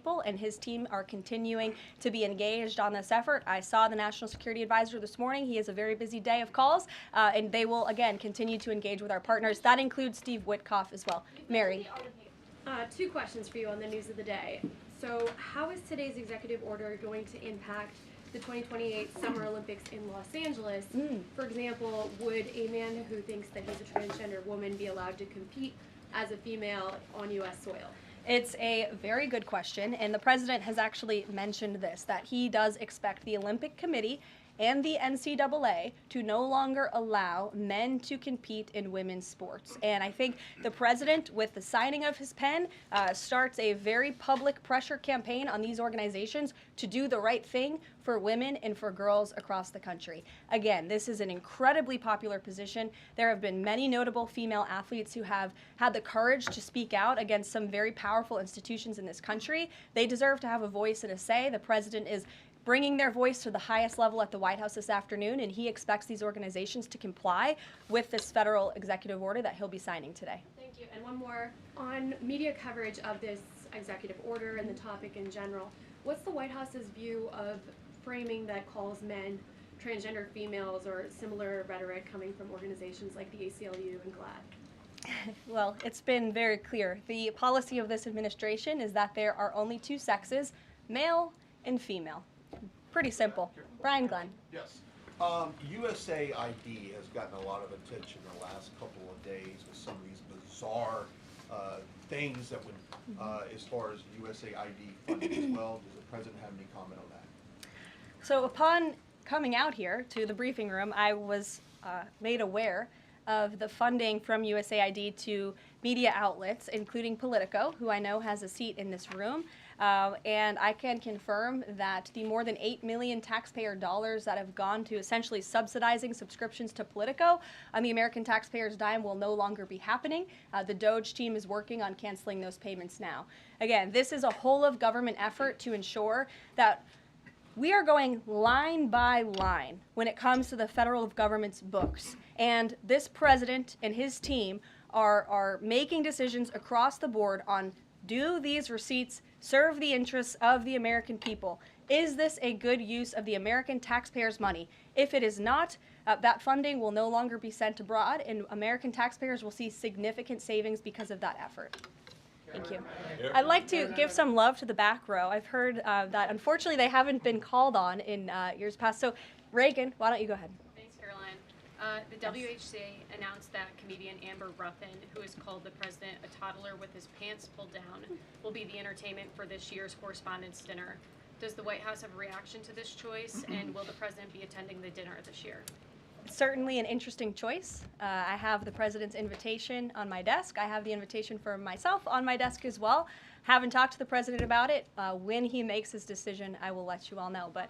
people and his team are continuing to be engaged on this effort. I saw the National Security Advisor this morning. He has a very busy day of calls, and they will, again, continue to engage with our partners. That includes Steve Witkoff as well. Mary. Two questions for you on the news of the day. So how is today's executive order going to impact the 2028 Summer Olympics in Los Angeles? For example, would a man who thinks that he's a transgender woman be allowed to compete as a female on U.S. soil? It's a very good question, and the president has actually mentioned this, that he does expect the Olympic Committee and the NCAA to no longer allow men to compete in women's sports. And I think the president, with the signing of his pen, starts a very public pressure campaign on these organizations to do the right thing for women and for girls across the country. Again, this is an incredibly popular position. There have been many notable female athletes who have had the courage to speak out against some very powerful institutions in this country. They deserve to have a voice and a say. The president is bringing their voice to the highest level at the White House this afternoon, and he expects these organizations to comply with this federal executive order that he'll be signing today. Thank you. And one more. On media coverage of this executive order and the topic in general, what's the White House's view of framing that calls men transgender females, or similar rhetoric coming from organizations like the ACLU and GLAAD? Well, it's been very clear. The policy of this administration is that there are only two sexes, male and female. Pretty simple. Brian Glenn. Yes. USAID has gotten a lot of attention the last couple of days with some of these bizarre things that would, as far as USAID funding as well. Does the president have any comment on that? So upon coming out here to the briefing room, I was made aware of the funding from USAID to media outlets, including Politico, who I know has a seat in this room. And I can confirm that the more than $8 million taxpayer dollars that have gone to essentially subsidizing subscriptions to Politico on the American taxpayers' dime will no longer be happening. The DOJ team is working on canceling those payments now. Again, this is a whole of government effort to ensure that we are going line by line when it comes to the federal government's books. And this president and his team are making decisions across the board on, do these receipts serve the interests of the American people? Is this a good use of the American taxpayers' money? If it is not, that funding will no longer be sent abroad, and American taxpayers will see significant savings because of that effort. Thank you. I'd like to give some love to the back row. I've heard that unfortunately they haven't been called on in years past. So Reagan, why don't you go ahead? Thanks, Caroline. The WHC announced that comedian Amber Ruffin, who has called the president a toddler with his pants pulled down, will be the entertainment for this year's Correspondents' Dinner. Does the White House have a reaction to this choice, and will the president be attending the dinner this year? Certainly an interesting choice. I have the president's invitation on my desk. I have the invitation for myself on my desk as well. Haven't talked to the president about it. When he makes his decision, I will let you all know. But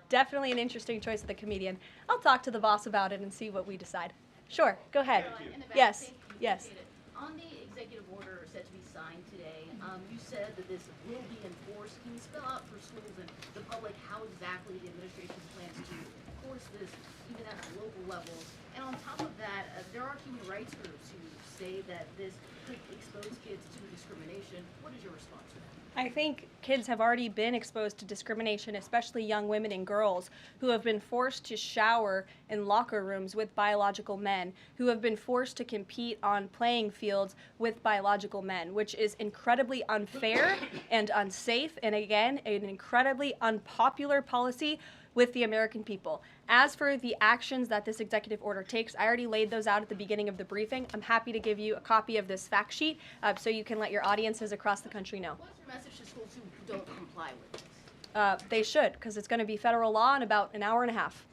definitely an interesting choice of the comedian. I'll talk to the boss about it and see what we decide. Sure, go ahead. Yes, yes. On the executive order set to be signed today, you said that this will be enforced. Can you spell out for schools and the public how exactly the administration plans to enforce this, even at the local level? And on top of that, there are human rights groups who say that this could expose kids to discrimination. What is your response to that? I think kids have already been exposed to discrimination, especially young women and girls who have been forced to shower in locker rooms with biological men, who have been forced to compete on playing fields with biological men, which is incredibly unfair and unsafe, and again, an incredibly unpopular policy with the American people. As for the actions that this executive order takes, I already laid those out at the beginning of the briefing. I'm happy to give you a copy of this fact sheet so you can let your audiences across the country know. What's your message to schools who don't comply with this? They should, because it's going to be federal law in about an hour and a half.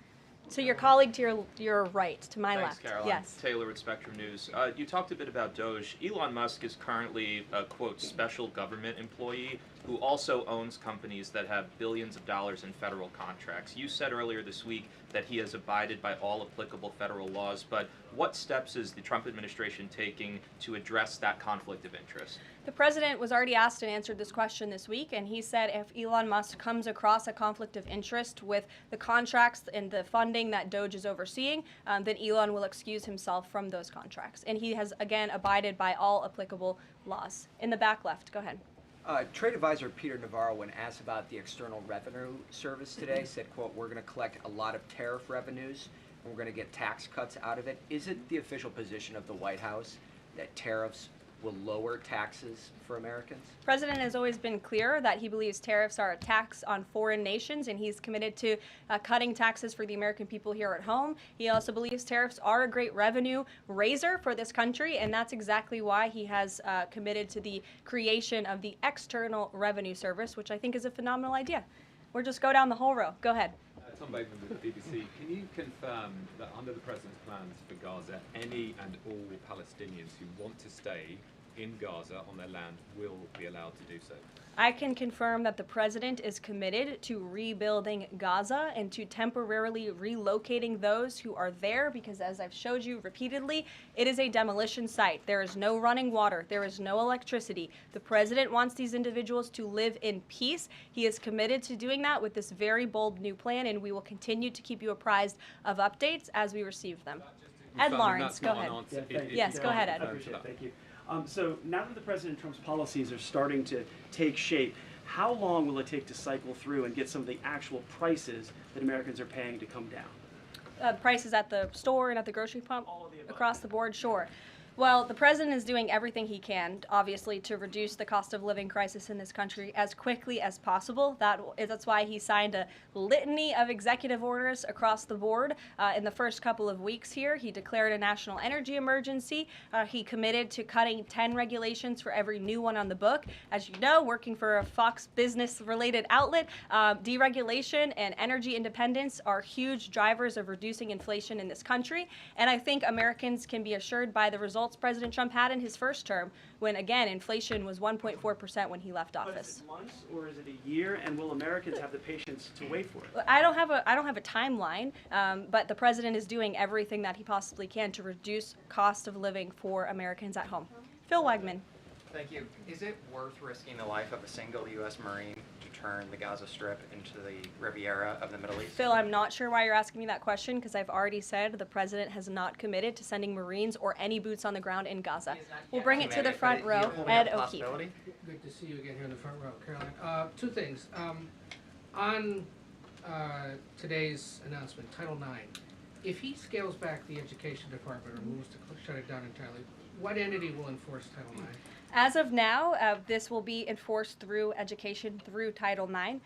To your colleague to your right, to my Thanks, left. Caroline. Yes. Taylor with Spectrum News. You talked a bit about DOJ. Elon Musk is currently a, quote, special government employee who also owns companies that have billions of dollars in federal contracts. You said earlier this week that he has abided by all applicable federal laws, but what steps is the Trump administration taking to address that conflict of interest? The president was already asked and answered this question this week, and he said if Elon Musk comes across a conflict of interest with the contracts and the funding that DOJ is overseeing, then Elon will excuse himself from those contracts. And he has, again, abided by all applicable laws. In the back left, go ahead. Trade advisor Peter Navarro, when asked about the External Revenue Service today, said, quote, we're going to collect a lot of tariff revenues and we're going to get tax cuts out of it. Is it the official position of the White House that tariffs will lower taxes for Americans? The president has always been clear that he believes tariffs are a tax on foreign nations, and he's committed to cutting taxes for the American people here at home. He also believes tariffs are a great revenue raiser for this country, and that's exactly why he has committed to the creation of the External Revenue Service, which I think is a phenomenal idea. We'll just go down the whole row. Go ahead. Tom Bateman with the BBC. Can you confirm that under the President's plans for Gaza, any and all Palestinians who want to stay in Gaza on their land will be allowed to do so? I can confirm that the president is committed to rebuilding Gaza and to temporarily relocating those who are there because, as I've showed you repeatedly, it is a demolition site. There is no running water. There is no electricity. The president wants these individuals to live in peace. He is committed to doing that with this very bold new plan, and we will continue to keep you apprised of updates as we receive them. Ed Lawrence, go ahead. Yes, go ahead, Ed. I appreciate it. Thank you. So now that the President Trump's policies are starting to take shape, how long will it take to cycle through and get some of the actual prices that Americans are paying to come down? Prices at the store and at the grocery pump? All of the above. Across the board, sure. Well, the president is doing everything he can, obviously, to reduce the cost of living crisis in this country as quickly as possible. That's why he signed a litany of executive orders across the board in the first couple of weeks here. He declared a national energy emergency. He committed to cutting 10 regulations for every new one on the book. As you know, working for a Fox Business-related outlet, deregulation and energy independence are huge drivers of reducing inflation in this country. And I think Americans can be assured by the results President Trump had in his first term, when again inflation was 1.4% when he left But office. is it months or is it a year? And will Americans have the patience to wait for it? I don't have a timeline, but the president is doing everything that he possibly can to reduce cost of living for Americans at home. Phil Wegman. Thank you. Is it worth risking the life of a single U.S. Marine to turn the Gaza Strip into the Riviera of the Middle East? Phil, I'm not sure why you're asking me that question because I've already said the president has not committed to sending Marines or any boots on the ground in Gaza. We'll bring it to the front row. Ed O'Keefe. Good to see you again here in the front row, Caroline. Two things. On today's announcement, Title IX, if he scales back the education department or moves to shut it down entirely, what entity will enforce Title IX? As of now, this will be enforced through education through Title IX.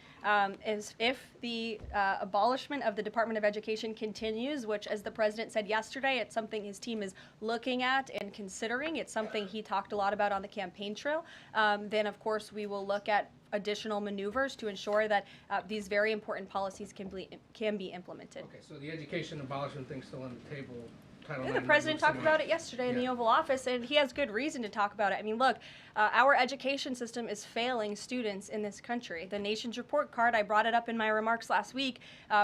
If the abolishment of the Department of Education continues, which, as the president said yesterday, it's something his team is looking at and considering. It's something he talked a lot about on the campaign trail. Then, of course, we will look at additional maneuvers to ensure that these very important policies can be implemented. Okay, so the education abolishment thing's still on the table. Yeah, the president talked about it yesterday in the Oval Office, and he has good reason to talk about it. I mean, look, our education system is failing students in this country. The Nation's Report Card, I brought it up in my remarks last week,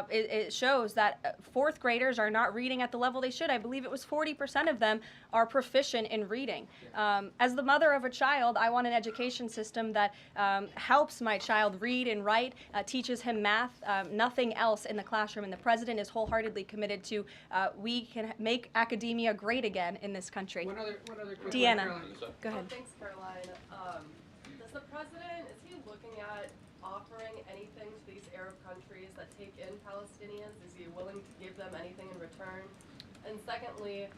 it shows that fourth graders are not reading at the level they should. I believe it was 40% of them are proficient in reading. As the mother of a child, I want an education system that helps my child read and write, teaches him math, nothing else in the classroom. And the president is wholeheartedly committed to we can make academia great again in this country. One other quick Deanna, one, go ahead. Thanks, Caroline. Does the president, is he looking at offering anything to these Arab countries that take in Palestinians? Is he willing to give them anything in return? And secondly,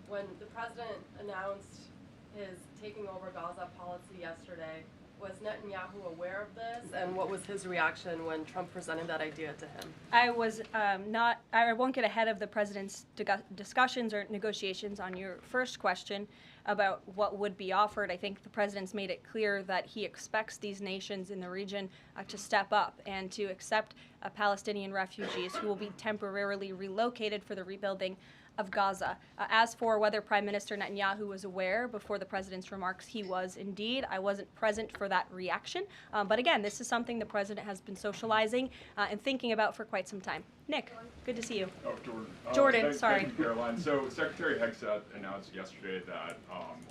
when the president announced his taking over Gaza policy yesterday, was Netanyahu aware of this, and what was his reaction when Trump presented that idea to him? I won't get ahead of the president's discussions or negotiations on your first question about what would be offered. I think the president's made it clear that he expects these nations in the region to step up and to accept Palestinian refugees who will be temporarily relocated for the rebuilding of Gaza. As for whether Prime Minister Netanyahu was aware before the president's remarks, he was indeed. I wasn't present for that reaction. But again, this is something the president has been socializing and thinking about for quite some time. Nick, good to see you. Oh, Jordan. Jordan, sorry. Thank you, Caroline. So Secretary Hegseth announced yesterday that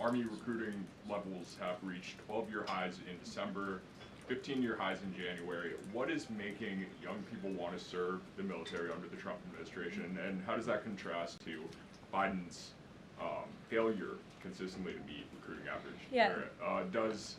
Army recruiting levels have reached 12-year highs in December, 15-year highs in January. What is making young people want to serve the military under the Trump administration, and how does that contrast to Biden's failure consistently to meet recruiting average. Yeah. Does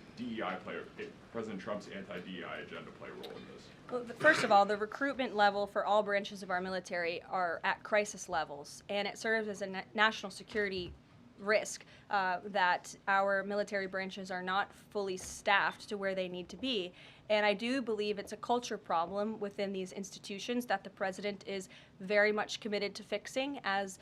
President Trump's anti-DEI agenda play a role in this? Well, first of all, the recruitment level for all branches of our military are at crisis levels, and it serves as a national security risk that our military branches are not fully staffed to where they need to be. And I do believe it's a culture problem within these institutions that the president is very much committed to fixing, as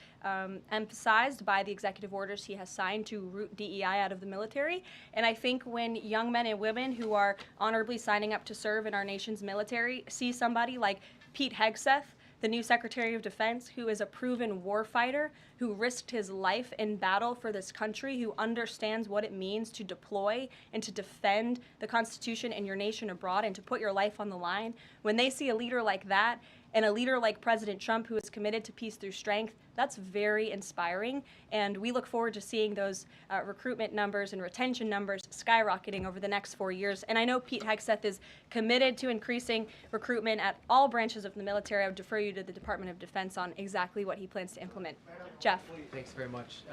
emphasized by the executive orders he has signed to root DEI out of the military. And I think when young men and women who are honorably signing up to serve in our nation's military see somebody like Pete Hegseth, the new Secretary of Defense, who is a proven warfighter, who risked his life in battle for this country, who understands what it means to deploy and to defend the Constitution and your nation abroad and to put your life on the line. When they see a leader like that and a leader like President Trump, who is committed to peace through strength, that's very inspiring. And we look forward to seeing those recruitment numbers and retention numbers skyrocketing over the next 4 years. And I know Pete Hegseth is committed to increasing recruitment at all branches of the military. I would defer you to the Department of Defense on exactly what he plans to implement. Jeff. Thanks very much.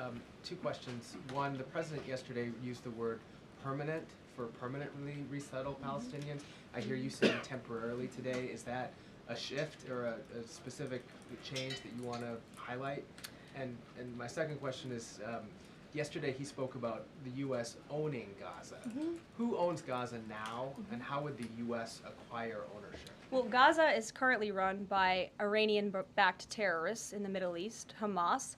Two questions. One, the president yesterday used the word permanent for permanently resettle Palestinians. I hear you saying temporarily today. Is that a shift or a specific change that you want to highlight? And my second question is, yesterday he spoke about the U.S. owning Gaza. Who owns Gaza now, and how would the U.S. acquire ownership? Well, Gaza is currently run by Iranian-backed terrorists in the Middle East, Hamas,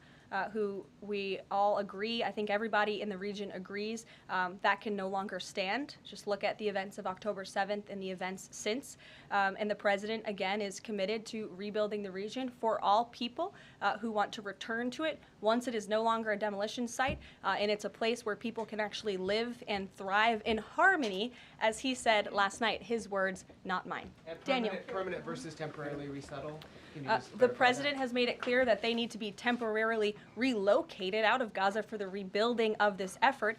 who we all agree, I think everybody in the region agrees, that can no longer stand. Just look at the events of October 7th and the events since. And the president, again, is committed to rebuilding the region for all people who want to return to it once it is no longer a demolition site, and it's a place where people can actually live and thrive in harmony, as he said last night, his words, not mine. And Daniel. permanent versus temporarily resettle? The president has made it clear that they need to be temporarily relocated out of Gaza for the rebuilding of this effort.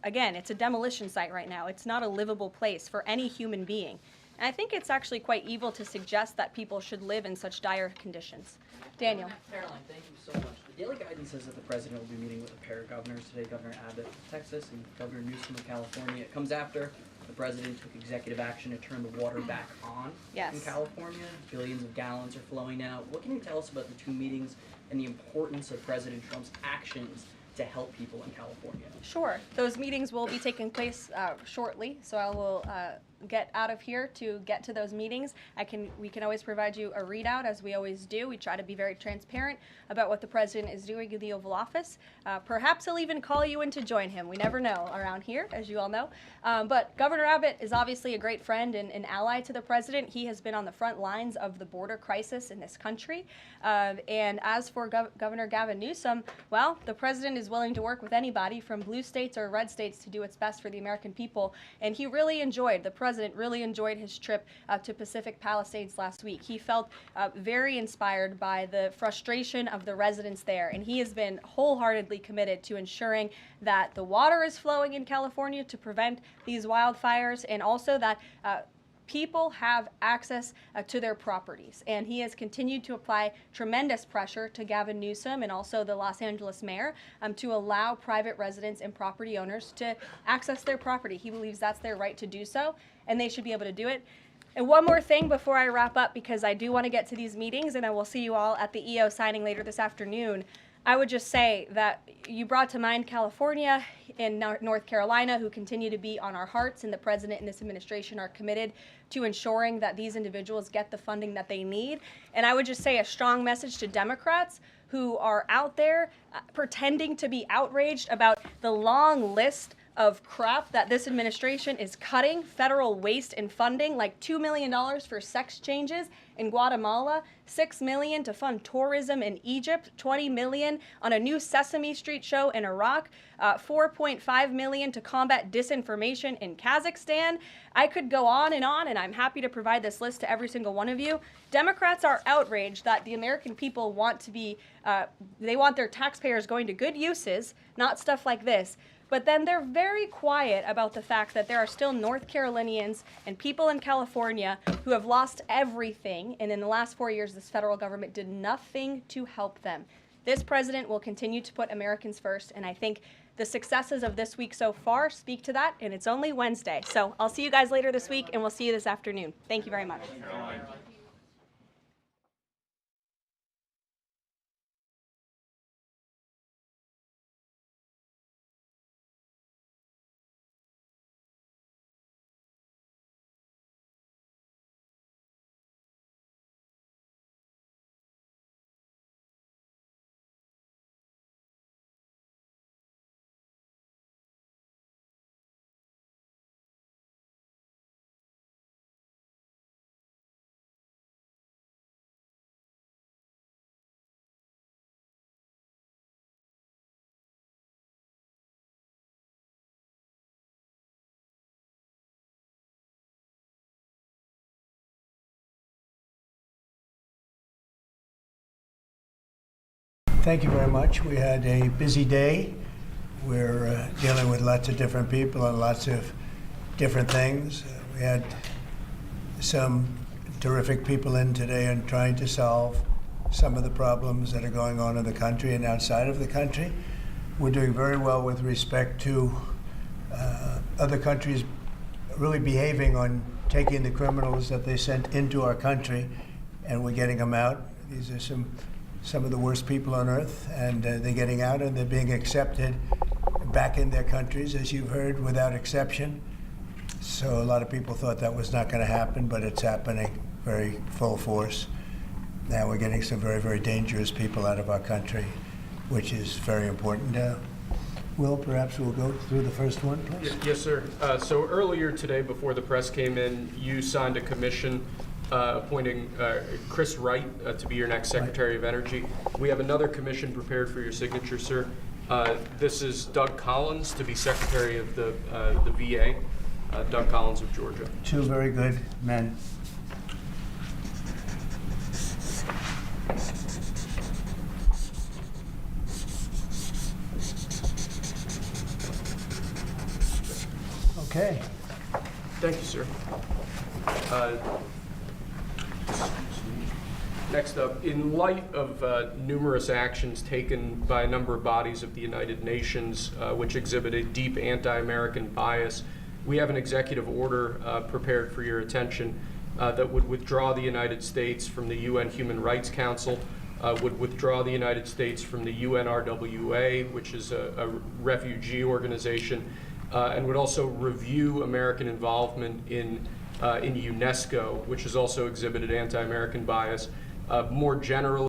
Again, it's a demolition site right now. It's not a livable place for any human being. And I think it's actually quite evil to suggest that people should live in such dire conditions. Daniel. Karoline, thank you so much. The Daily Guidance says that the president will be meeting with a pair of governors today, Governor Abbott of Texas and Governor Newsom of California. It comes after the president took executive action to turn the water back on in California. Billions of gallons are flowing now. What can you tell us about the two meetings and the importance of President Trump's actions to help people in California? Sure. Those meetings will be taking place shortly, so I will get out of here to get to those meetings. We can always provide you a readout, as we always do. We try to be very transparent about what the president is doing in the Oval Office. Perhaps he'll even call you in to join him. We never know around here, as you all know. But Governor Abbott is obviously a great friend and an ally to the president. He has been on the front lines of the border crisis in this country. And as for Governor Gavin Newsom, well, the president is willing to work with anybody from blue states or red states to do its best for the American people. And he really enjoyed, the president really enjoyed his trip to Pacific Palisades last week. He felt very inspired by the frustration of the residents there, and he has been wholeheartedly committed to ensuring that the water is flowing in California to prevent these wildfires, and also that people have access to their properties. And he has continued to apply tremendous pressure to Gavin Newsom and also the Los Angeles mayor to allow private residents and property owners to access their property. He believes that's their right to do so, and they should be able to do it. And one more thing before I wrap up, because I do want to get to these meetings, and I will see you all at the EO signing later this afternoon. I would just say that you brought to mind California and North Carolina, who continue to be on our hearts, and the president and this administration are committed to ensuring that these individuals get the funding that they need. And I would just say a strong message to Democrats who are out there pretending to be outraged about the long list of crap that this administration is cutting, federal waste and funding, like $2 million for sex changes in Guatemala, $6 million to fund tourism in Egypt, $20 million on a new Sesame Street show in Iraq, $4.5 million to combat disinformation in Kazakhstan. I could go on, and I'm happy to provide this list to every single one of you. Democrats are outraged that the American people want to be, they want their taxpayers going to good uses, not stuff like this. But then they're very quiet about the fact that there are still North Carolinians and people in California who have lost everything, and in the last 4 years, this federal government did nothing to help them. This president will continue to put Americans first, and I think the successes of this week so far speak to that, and it's only Wednesday. So I'll see you guys later this week, and we'll see you this afternoon. Thank you very much. Caroline. Thank you very much. We had a busy day. We're dealing with lots of different people and lots of different things. We had some terrific people in today and trying to solve some of the problems that are going on in the country and outside of the country. We're doing very well with respect to other countries really behaving on taking the criminals that they sent into our country, and we're getting them out. These are some of the worst people on earth, and they're getting out and they're being accepted back in their countries, as you've heard, without exception. So a lot of people thought that was not going to happen, but it's happening very full force. Now we're getting some very, very dangerous people out of our country, which is very important. Will, perhaps we'll go through the first one, please. Yes, sir. So earlier today, before the press came in, you signed a commission appointing Chris Wright to be your next Secretary of Energy. We have another commission prepared for your signature, sir. This is Doug Collins to be Secretary of the VA, Doug Collins of Georgia. Two very good men. Okay. Thank you, sir. Next up, in light of numerous actions taken by a number of bodies of the United Nations which exhibit a deep anti-American bias, we have an executive order prepared for your attention that would withdraw the United States from the UN Human Rights Council, would withdraw the United States from the UNRWA, which is a refugee organization, and would also review American involvement in UNESCO, which has also exhibited anti-American bias. More generally,